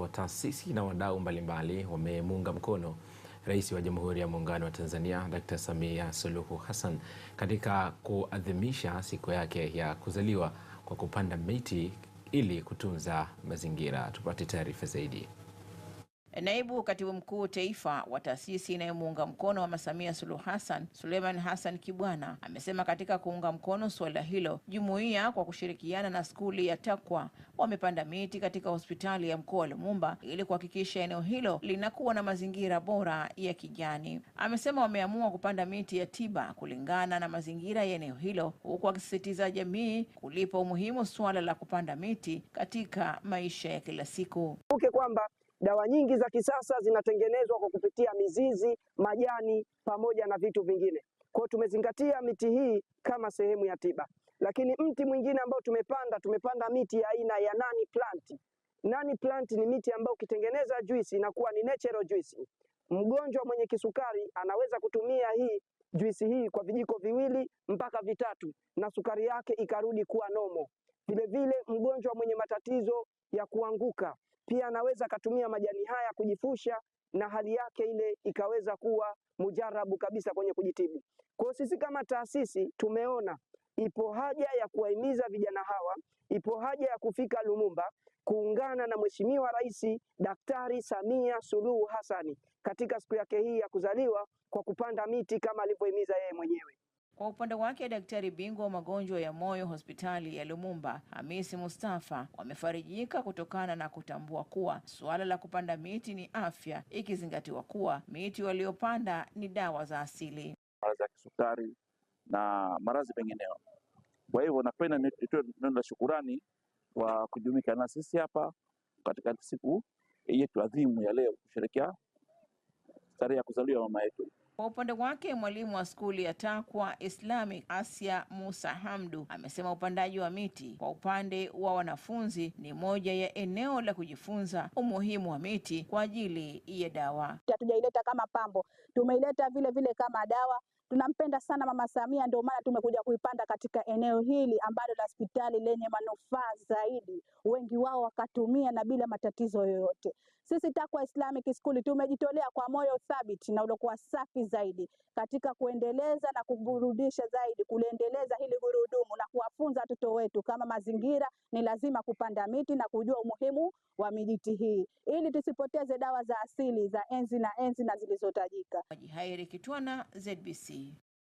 Taasisi na wadau mbalimbali wamemuunga mkono Rais wa Jamhuri ya Muungano wa Tanzania Dr. Samia Suluhu Hassan katika kuadhimisha siku yake ya kuzaliwa kwa kupanda miti ili kutunza mazingira. Tupate taarifa zaidi. Naibu Katibu Mkuu Taifa wa taasisi inayomuunga mkono Mama Samia Suluhu Hassan, Suleiman Hassan Kibwana, amesema katika kuunga mkono suala hilo, jumuiya kwa kushirikiana na skuli ya Takwa wamepanda miti katika hospitali ya mkoa wa Lumumba ili kuhakikisha eneo hilo linakuwa na mazingira bora ya kijani. Amesema wameamua kupanda miti ya tiba kulingana na mazingira ya eneo hilo, huku akisisitiza jamii kulipa umuhimu suala la kupanda miti katika maisha ya kila siku. Kwamba dawa nyingi za kisasa zinatengenezwa kwa kupitia mizizi, majani pamoja na vitu vingine. Kwa hiyo tumezingatia miti hii kama sehemu ya tiba. Lakini mti mwingine ambao tumepanda miti ya aina ya nani plant. Nani plant ni miti ambayo ukitengeneza juisi inakuwa ni natural juice. Mgonjwa mwenye kisukari anaweza kutumia juisi hii kwa vijiko 2 mpaka 3 na sukari yake ikarudi kuwa normal. Vile vile mgonjwa mwenye matatizo ya kuanguka pia anaweza akatumia majani haya kujifusha na hali yake ile ikaweza kuwa mujarabu kabisa kwenye kujitibu. Kwa sisi kama taasisi tumeona ipo haja ya kuwahimiza vijana hawa, ipo haja ya kufika Lumumba kuungana na Mheshimiwa Rais Daktari Samia Suluhu Hassan katika siku yake hii ya kuzaliwa kwa kupanda miti kama alivyohimiza yeye mwenyewe. Kwa upande wake, daktari bingwa wa magonjwa ya moyo hospitali ya Lumumba, Hamisi Mustafa, wamefarijika kutokana na kutambua kuwa suala la kupanda miti ni afya, ikizingatiwa kuwa miti waliopanda ni dawa za asili, maradhi ya kisukari na maradhi mengineyo. Kwa hivyo napenda nitoe neno la shukurani kwa kujumuika na sisi hapa katika siku yetu adhimu ya leo kusherehekea tarehe ya kuzaliwa mama yetu. Kwa upande wake, mwalimu wa skuli ya Takwa Islamic Asia Musa Hamdu amesema upandaji wa miti kwa upande wa wanafunzi ni moja ya eneo la kujifunza umuhimu wa miti kwa ajili ya dawa. Hatujaileta kama pambo, tumeileta vile vile kama dawa. Tunampenda sana Mama Samia, ndio maana tumekuja kuipanda katika eneo hili ambalo la hospitali lenye manufaa zaidi, wengi wao wakatumia na bila matatizo yoyote. Sisi Takwa Islamic School tumejitolea kwa moyo thabiti na uliokuwa safi zaidi katika kuendeleza na kuburudisha zaidi, kuliendeleza hili gurudumu na kuwafunza watoto wetu kama mazingira ni lazima kupanda miti na kujua umuhimu wa miti hii ili tusipoteze dawa za asili za enzi na zilizotajika. Hairi Kitwana, ZBC.